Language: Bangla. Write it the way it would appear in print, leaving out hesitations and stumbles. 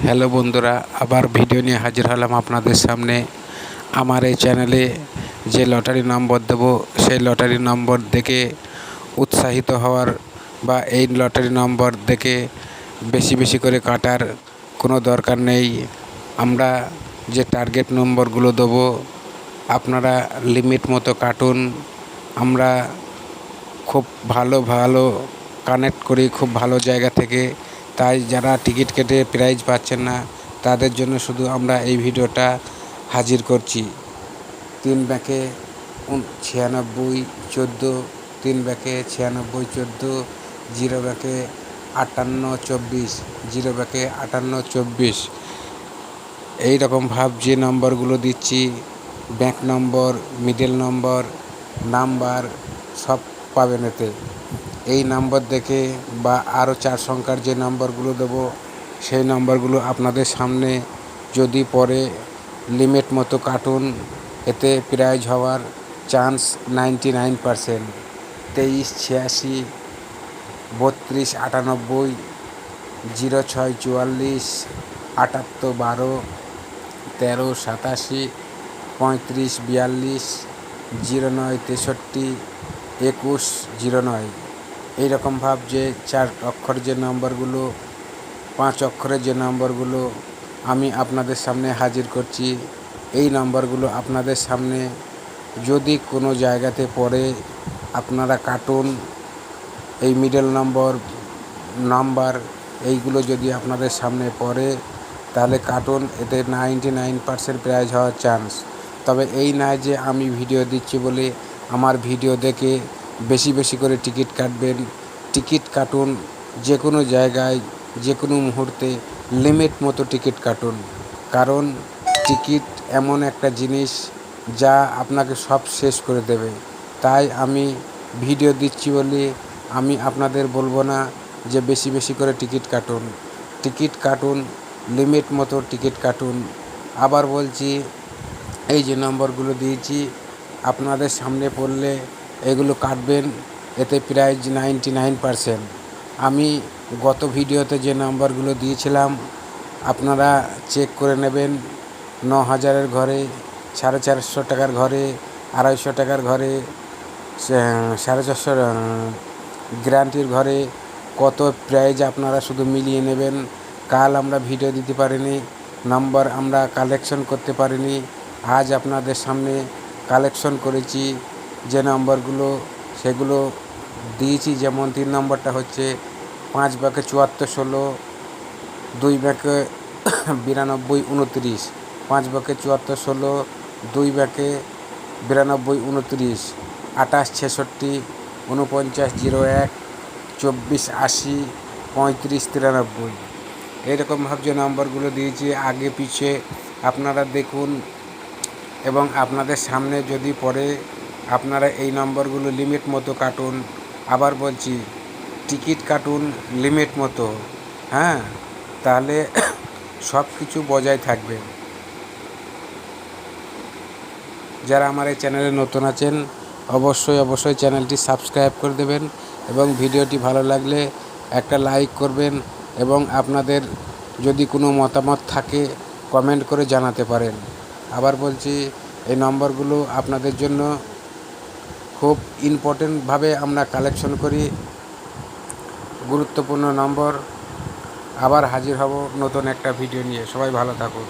হ্যালো বন্ধুরা, আবার ভিডিও নিয়ে হাজির হলাম আপনাদের সামনে। আমার এই চ্যানেলে যে লটারি নম্বর দেব, সেই লটারি নম্বর দেখে উৎসাহিত হওয়ার বা এই লটারি নম্বর দেখে বেশি বেশি করে কাটার কোনো দরকার নেই। আমরা যে টার্গেট নম্বরগুলো দেবো আপনারা লিমিট মতো কাটুন। আমরা খুব ভালো ভালো কানেক্ট করি, খুব ভালো জায়গা থেকে। তাই যারা টিকিট কেটে প্রাইজ পাচ্ছেন না তাদের জন্য শুধু আমরা এই ভিডিওটা হাজির করছি। 3 ব্যাকে 9614, 3 ব্যাকে 9614, 0 ব্যাকে 5824, 0 ব্যাকে 5824। এইরকম যে নম্বরগুলো দিচ্ছি, ব্যাঙ্ক নম্বর, মিডল নম্বর, নাম্বার সব পাবেন এতে। এই নাম্বার দেখে বা আরও 4 সংখ্যার যে নাম্বারগুলো দেবো সেই নাম্বারগুলো আপনাদের সামনে যদি পরে লিমিট মতো কাটুন, এতে প্রাইজ হওয়ার চান্স 99%। 23 86, 32 98, 06 44, 78 12, 13 87, 35 42, 09 63, 21 09। এইরকম যে 4 অক্ষর যে নাম্বারগুলো, 5 অক্ষরের যে নাম্বারগুলো আমি আপনাদের সামনে হাজির করছি, এই নাম্বারগুলো আপনাদের সামনে যদি কোনো জায়গাতে পড়ে আপনারা কাটুন। এই মিডল নাম্বার এইগুলো যদি আপনাদের সামনে পড়ে তাহলে কাটুন, এতে 99% প্রাইজ হওয়ার চান্স। তবে এই নয় যে আমি ভিডিও দিচ্ছি বলে আমার ভিডিও দেখে বেশি বেশি করে টিকিট কাটবেন। টিকিট কাটুন যে কোনো জায়গায়, যে কোনো মুহূর্তে লিমিট মতো টিকিট কাটুন। কারণ টিকিট এমন একটা জিনিস যা আপনাকে সব শেষ করে দেবে। তাই আমি ভিডিও দিচ্ছি বলে আমি আপনাদের বলবো না যে বেশি বেশি করে টিকিট কাটুন। টিকিট কাটুন, লিমিট মতো টিকিট কাটুন। আবার বলছি, এই যে নম্বরগুলো দিয়েছি আপনাদের সামনে পড়লে এগুলো কাটবেন, এতে প্রাইজ 99%। আমি গত ভিডিওতে যে নাম্বারগুলো দিয়েছিলাম আপনারা চেক করে নেবেন। 9000-এর ঘরে, 450 টাকার ঘরে, 250 টাকার ঘরে, 450 গ্যারান্টির ঘরে কত প্রাইজ আপনারা শুধু মিলিয়ে নেবেন। কাল আমরা ভিডিও দিতে পারিনি, নাম্বার আমরা কালেকশন করতে পারিনি। আজ আপনাদের সামনে কালেকশন করেছি যে নাম্বারগুলো, সেগুলো দিয়েছি। যেমন 3 নম্বরটা হচ্ছে 5 ব্যাকে 74 16, 2 ব্যাকে 92 29, 5 ব্যাকে 74 16, 2 ব্যাকে 92 29, 28 66, 49 01, 24 80, 35 93। এইরকম যে নাম্বারগুলো দিয়েছি আগে পিছে আপনারা দেখুন এবং আপনাদের সামনে যদি পড়ে আপনারা এই নম্বরগুলো লিমিট মতো কাটুন। আবার বলছি, টিকিট কাটুন লিমিট মতো, হ্যাঁ, তাহলে সব কিছু বজায় থাকবে। যারা আমার এই চ্যানেলে নতুন আছেন অবশ্যই চ্যানেলটি সাবস্ক্রাইব করে দেবেন এবং ভিডিওটি ভালো লাগলে একটা লাইক করবেন এবং আপনাদের যদি কোনো মতামত থাকে কমেন্ট করে জানাতে পারেন। আবার বলছি, এই নম্বরগুলো আপনাদের জন্য খুব ইম্পর্টেন্টভাবে আমরা কালেকশন করি, গুরুত্বপূর্ণ নম্বর। আবার হাজির হব নতুন একটা ভিডিও নিয়ে। সবাই ভালো থাকুন।